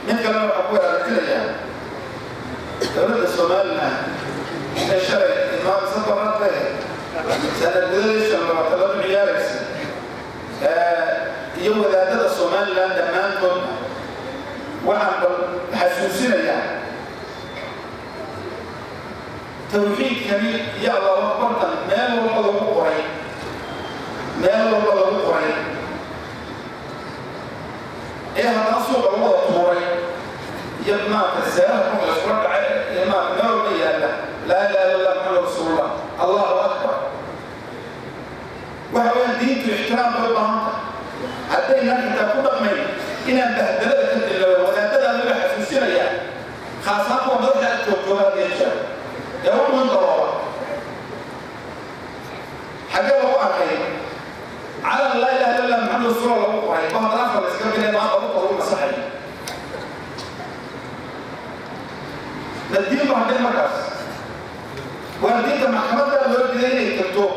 من كلام أقوى رجل يعني دولة الصومال الشرع إمام صدرت له سنة بدرش لما طلب ميارس يوم ذات الصومال لما أنتم وعم حسوسنا يعني توحيد كبير يا الله أكبر ما هو الله قريب ما هو الله قريب إيه هذا صوب الله قريب يما تساه ويسرق يما نور بيا لا إله إلا الله محمد رسول الله الله أكبر وهو الدين احترام بالبهم حتى إنك تكون من إن بهدلت ولا تدع من حسوسنا يعني خاصة ومرجع التوكلات ينشأ يوم من ضرورة حاجة الله أخير على لا إله إلا الله محمد رسول الله وقرأي بعض الآخر يسكن بنا ما أبطل المسحي الدين بعد المركز والدين محمد الله بدينه كتوب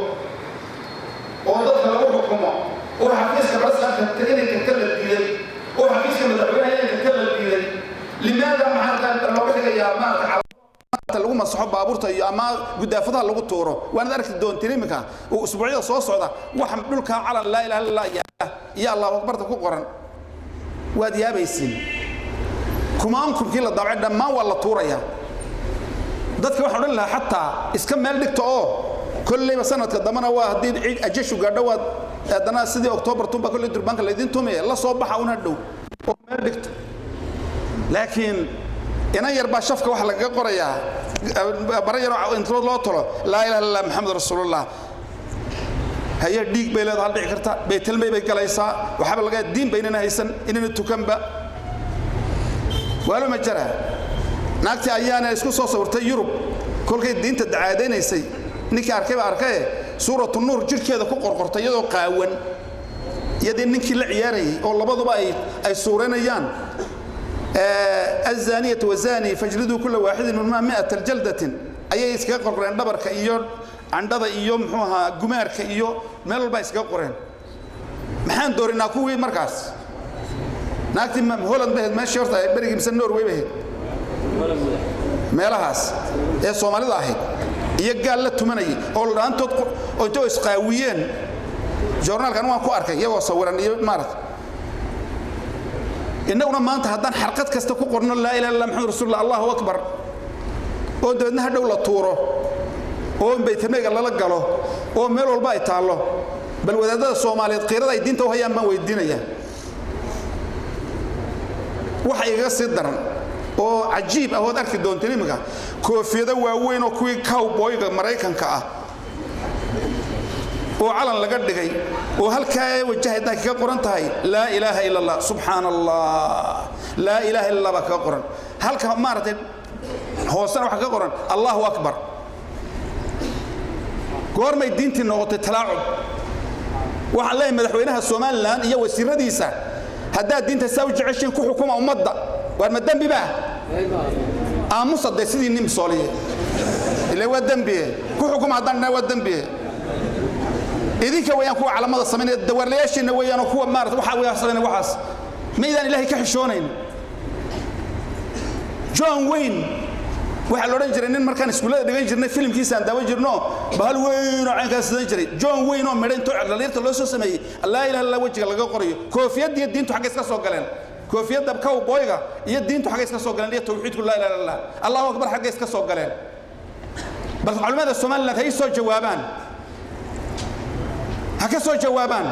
وضد له حكمه وحفيزك بس تتكلم الدين وحفيزك مدعوين تتكلم الدين لماذا مع الوقت يا ما lagu masaxo baabuurta iyo ama gudaafadaha lagu tuuro waan arki doontiin imika oo usbuucyada soo socda wax dhulka calan la ilaaha illa allah ya allah akbarta ku qoran waad yaabaysin kumaankumkii la daabay dhamaan waa la tuuraya dadka waxa oran lahaa hatta iska meel dhigto oo kulliba sanadka damana waa hadii ajashu gaadho waad adana sidii October tumba kulli durbanka la idin tumay la soo baxa una dhow oo meel dhigto laakiin ina yarba shafka wax laga qorayaa barayaro intro loo tolo la ilaha illa muhammad rasuulullah haya dhiig bay leedahay dhici karta bay tilmay bay galaysaa waxba laga diin baynana haysan inana tukanba wala ma jara naagti ayaana isku soo sawirtay Yurub kolkay diinta dacaadeysay ninkii arkay suuratu nuur jirkeeda ku qorqortay iyadoo qaawan yadii ninkii la ciyaaray oo labaduba ay suuranayaan الزانية والزاني فاجلدوا كل واحد منهما 100 جلدة أي إسكا قرن دبرك إيو عندها إيو محوها جمارك إيو مال بايس قرن محن دورنا كوي مركز ناكتم هولند به ما شرطة بريق مسن نرويج به مالهاس يا سومالي ضاحي يقال له تمني أول أنتو إسقاويين جورنال كانوا كو أركي يا وصورني مارت إننا ما أنت هذا حركات كستكو قرنا لا إله إلا محمد رسول الله الله أكبر ودنا دولة طوره بيت المال الله لقله ملو البيت الله بل وذا الصومالي قيرة الدين توهي ما ويدينا يا وحي قصدر عجيب أهو ذاك الدون تنيمك كوفي ذا وين وكوي كاوبوي مريكان كأ وعلن لقد جاي وهالكاي وجهت ذاك القرآن تاي لا إله إلا الله سبحان الله لا إله إلا الله بك القرآن هالك مارت هو سنة وحكي القرآن الله أكبر قرم الدين تنقط التلاعب وعليه مدحوينها الصومال الآن هي وسيرة ديسة هذا الدين تساوي 20 كحكومة ومضة والمدام بباه مصدق سيدي النم صالح اللي هو الدم به كحكومة عدنا هو الدم به إذا كويان كوا على مدى الصمين الدور ليش إنه ويان كوا مارت وحاول يحصلين وحص ما إذا إلهي كحشونين جون وين واحد لورين جرينين مركان اسكولا دغاي جرنا فيلم كيسان داوي جرنو بهال وين عين كاس جري جون وين oo meerin to dhaliirta loo soo sameeyay allah ilaha illa wajiga laga qoriyo koofiyad iyo diintu xaq iska soo galeen koofiyad dabka oo boyga iyo diintu xaq iska soo galeen iyo tawxiidku la ilaha illa allah akbar xaq iska soo galeen bal culimada Soomaaliland hay soo jawaabaan haka soo jawaabaan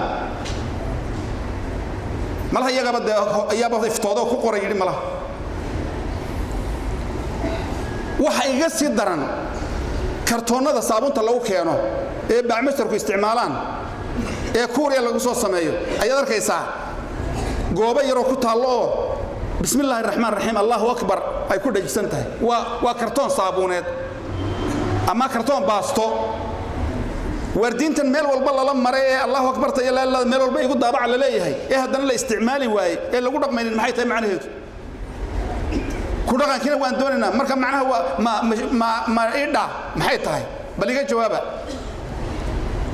malaha iyaga iftoodo ku qoray yiri malaha waxa iga sii daran kartoonada saabunta lagu keeno ee bacmistarku isticmaalaan ee kuuriya lagu soo sameeyo ayaad arkaysaa goobo yar oo ku taalo bismillaahir rahmaanir rahiim allahu akbar ay ku dhajisan tahay waa kartoon saabuuneed ama kartoon baasto wardiintan meel walba la maray ee allahu akbar ta ilaa meel walba igu daabac la leeyahay ee haddana la isticmaali waayay ee lagu dhaqmaynin maxay tahay macnaheedu كودان كنا وان دوننا مركا معناها ما إيدا محي تاي بل يجا جوابا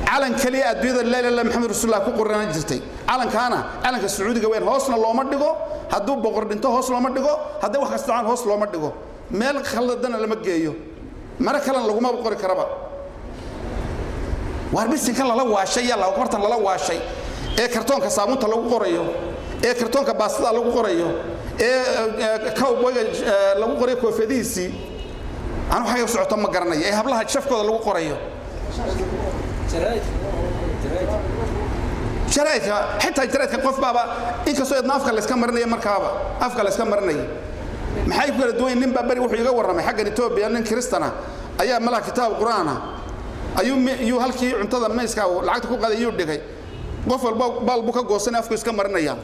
علن كلي أدوية لا إله إلا محمد رسول الله كقرنا جرتي علن علن كالسعودي جوين هوسنا الله مدقو هدو بقرد انتو هوس الله مدقو هدو وخستعان هوس الله مدقو مالك خلدنا لما جيو مرة كلام لو ما بقول كربا واربس كلا لو واشي يلا وكبرت الله لو واشي إيه كرتون كصابون تلو قريو إيه كرتون كباسطة لو قريو إيه كوبوي لو قريو كوفديسي أنا حاجة سعوتهم ما قرني إيه هبلها تشوف كذا لو قريو شرايك حتى جريت قف بابا إنك سويت نافك اللي سكمرني مركبة أفك اللي سكمرني maxay ku kala duwan nin baa bari wuxuu iga waramay xagga Itoobiya nin Kristana ayaa mala kitaab Quraana ayuu halkii cuntada meeska lacagta ku qaday dhigay qof walba balbu ka goosan afku iska marinaya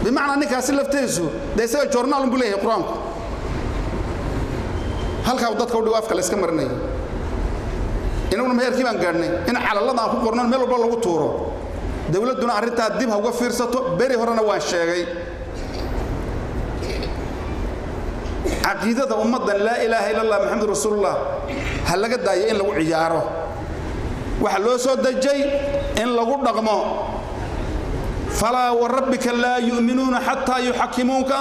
bimaana ninkaas lafteesu deesaga journal buu leeyahay Quraanku halka dadka u dhigo afka la iska marinaya inuu meherkii baan gaarnay in calalada aan ku qorno meel walba lagu tuuro dawladuna arinta dib ha uga fiirsato bari horena waan sheegay aqeedada ummadda la ilaaha illa allah muhammad rasuulullah hal laga daayo in lagu ciyaaro waxa loo soo dajay in lagu dhaqmo fala wa rabbika la yu'minuna hatta yuhakkimuka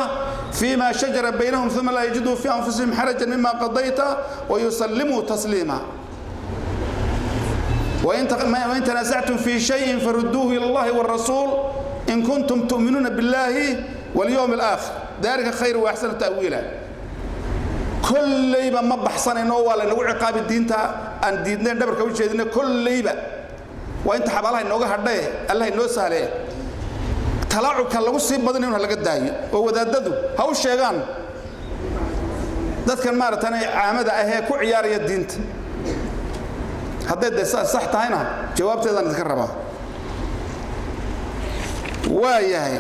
fima shajara bainahum thumma la yajidu fi anfusihim harajan mimma qadayta wa yusallimu taslima وإن تنازعتم في شيء فردوه إلى الله والرسول إن كنتم تؤمنون بالله واليوم الآخر ذلك خير وأحسن تأويلا كل ليبة ما بحصن إنه ولا نوع عقاب الدين تا أن ديننا دبر كويش ديننا كل ليبة وأنت حب الله إنه هرداه الله إنه سهله تلاعب كان لو سيب بدن إنه لقد داي وهو ذا هو الشيطان ذات كان مارة أنا عامد أهي كعيار الدين هذا صح هنا جوابته أنا ذكرها واياي